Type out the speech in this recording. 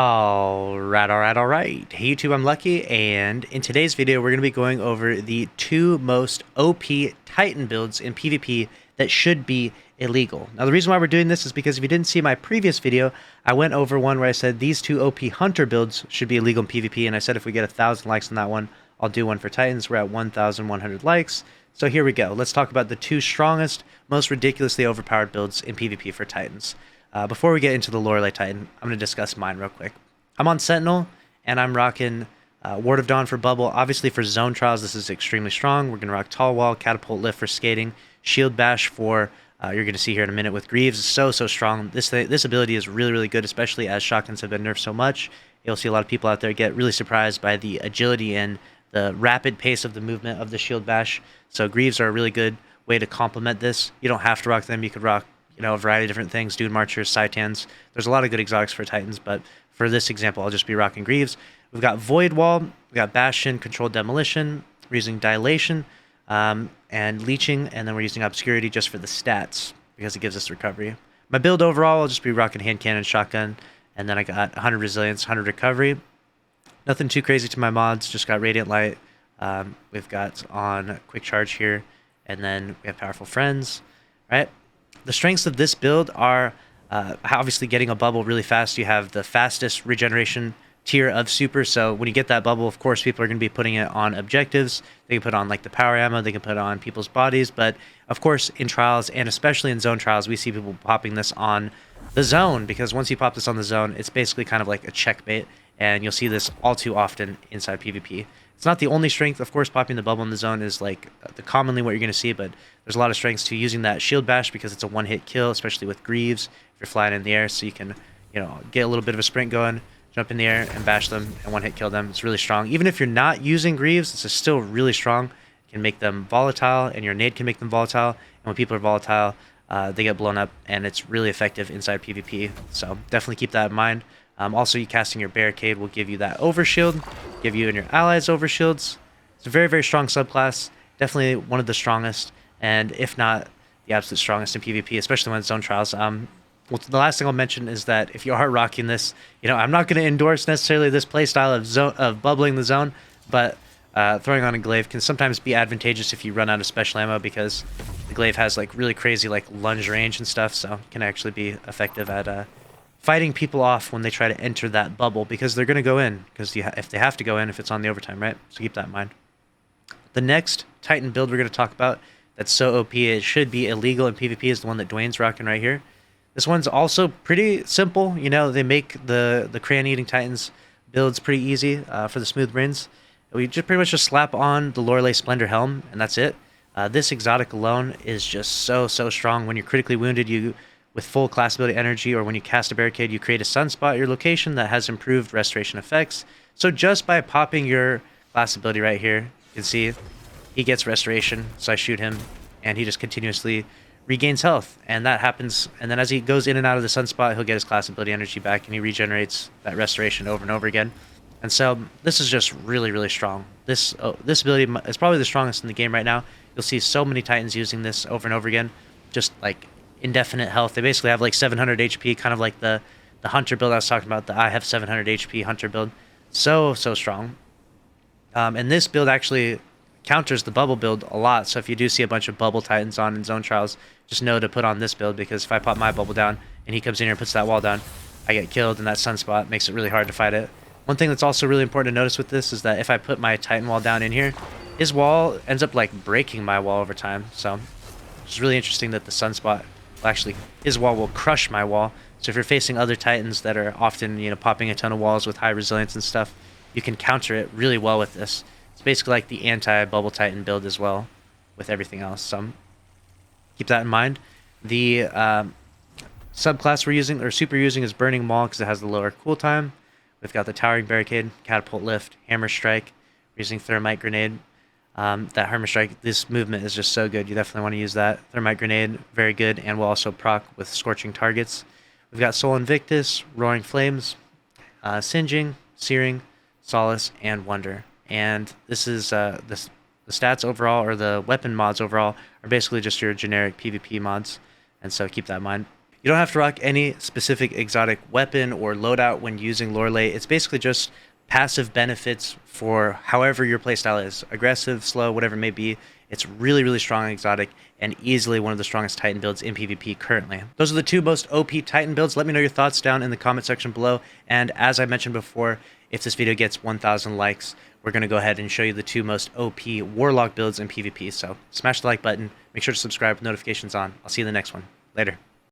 Alright. Hey YouTube, I'm Lucky, and in today's video, we're going to be going over the two most OP Titan builds in PvP that should be illegal. Now, the reason why we're doing this is because if you didn't see my previous video, I went over one where I said these two OP Hunter builds should be illegal in PvP, and I said if we get 1,000 likes on that one, I'll do one for Titans. We're at 1,100 likes. So here we go. Let's talk about the two strongest, most ridiculously overpowered builds in PvP for Titans. Before we get into the LUCKYY Titan, I'm going to discuss mine real quick. I'm on Sentinel, and I'm rocking Ward of Dawn for Bubble. Obviously, for Zone Trials, this is extremely strong. We're going to rock Tall Wall, Catapult Lift for Skating, Shield Bash for, you're going to see here in a minute with Greaves. So strong. This ability is really good, especially as shotguns have been nerfed so much. You'll see a lot of people out there get really surprised by the agility and the rapid pace of the movement of the Shield Bash. So Greaves are a really good way to complement this. You don't have to rock them. You could rock a variety of different things, Dune Marchers, Cytans. There's a lot of good exotics for Titans, but for this example, I'll just be rocking Greaves. We've got Void Wall, we've got Bastion, Controlled Demolition, we're using Dilation, and Leeching, and then we're using Obscurity just for the stats, because it gives us recovery. My build overall, I'll just be rocking Hand Cannon, Shotgun, and then I got 100 Resilience, 100 Recovery. Nothing too crazy to my mods, just got Radiant Light. We've got on Quick Charge here, and then we have Powerful Friends, right? The strengths of this build are obviously getting a bubble really fast. You have the fastest regeneration tier of super, so when you get that bubble, of course, people are going to be putting it on objectives. They can put on like the power ammo, they can put it on people's bodies, but of course in trials, and especially in zone trials, we see people popping this on the zone, because once you pop this on the zone, it's basically kind of like a checkmate, and you'll see this all too often inside PvP. It's not the only strength, of course. Popping the bubble in the zone is like commonly what you're going to see, but there's a lot of strengths to using that Shield Bash because it's a one-hit kill, especially with Greaves if you're flying in the air, so you can get a little bit of a sprint going, jump in the air and bash them and one-hit kill them. It's really strong. Even if you're not using Greaves, it's still really strong. It can make them volatile, and your nade can make them volatile, and when people are volatile, they get blown up, and it's really effective inside PvP, so definitely keep that in mind. Also, you casting your Barricade will give you that overshield, give you and your allies overshields. It's a very strong subclass, definitely one of the strongest, and if not the absolute strongest in PvP, especially when it's zone trials. Well, the last thing I'll mention is that if you are rocking this, I'm not going to endorse necessarily this playstyle of bubbling the zone, but throwing on a glaive can sometimes be advantageous if you run out of special ammo, because the glaive has like really crazy like lunge range and stuff, so it can actually be effective at fighting people off when they try to enter that bubble, because they're going to go in, because if they have to go in, if it's on the overtime, right? So keep that in mind. The next Titan build we're going to talk about that's so OP it should be illegal in PvP is the one that Dwayne's rocking right here. This one's also pretty simple. They make the Crayon-eating Titans builds pretty easy for the smooth brains. We just pretty much just slap on the Lorelei Splendor Helm, and that's it. This exotic alone is just so strong. When you're critically wounded, with full class ability energy, or when you cast a barricade, you create a sunspot at your location that has improved restoration effects. So just by popping your class ability right here, you can see he gets restoration. So I shoot him, and he just continuously regains health, and that happens. And then as he goes in and out of the sunspot, he'll get his class ability energy back, and he regenerates that restoration over and over again. And so this is just really strong. This ability is probably the strongest in the game right now. You'll see so many Titans using this over and over again, just like indefinite health. They basically have like 700 HP, kind of like the Hunter build I was talking about, the I have 700 HP Hunter build. So strong. And this build actually counters the bubble build a lot, so if you do see a bunch of bubble Titans on in zone trials, just know to put on this build, because if I pop my bubble down and he comes in here and puts that wall down, I get killed, and that sunspot makes it really hard to fight it. One thing that's also really important to notice with this is that if I put my Titan wall down in here, his wall ends up like breaking my wall over time. So it's really interesting that the sunspot actually, his wall will crush my wall. So if you're facing other Titans that are often popping a ton of walls with high resilience and stuff, you can counter it really well with this. It's basically like the anti-bubble Titan build as well with everything else, so keep that in mind. The subclass we're using, or super using, is Burning Maul, because it has the lower cooltime. We've got the Towering Barricade, Catapult Lift, Hammer Strike. We're using Thermite Grenade. That Hammer Strike, this movement is just so good. You definitely want to use that. Thermite Grenade, very good, and will also proc with Scorching Targets. We've got Soul Invictus, Roaring Flames, Singeing, Searing, Solace, and Wonder. And this is the stats overall, or the weapon mods overall, are basically just your generic PvP mods, and so keep that in mind. You don't have to rock any specific exotic weapon or loadout when using Lorelei. It's basically just passive benefits for however your playstyle is. Aggressive, slow, whatever it may be. It's really, really strong and exotic, and easily one of the strongest Titan builds in PvP currently. Those are the two most OP Titan builds. Let me know your thoughts down in the comment section below. And as I mentioned before, if this video gets 1,000 likes, we're going to go ahead and show you the two most OP Warlock builds in PvP. So smash the like button. Make sure to subscribe with notifications on. I'll see you in the next one. Later.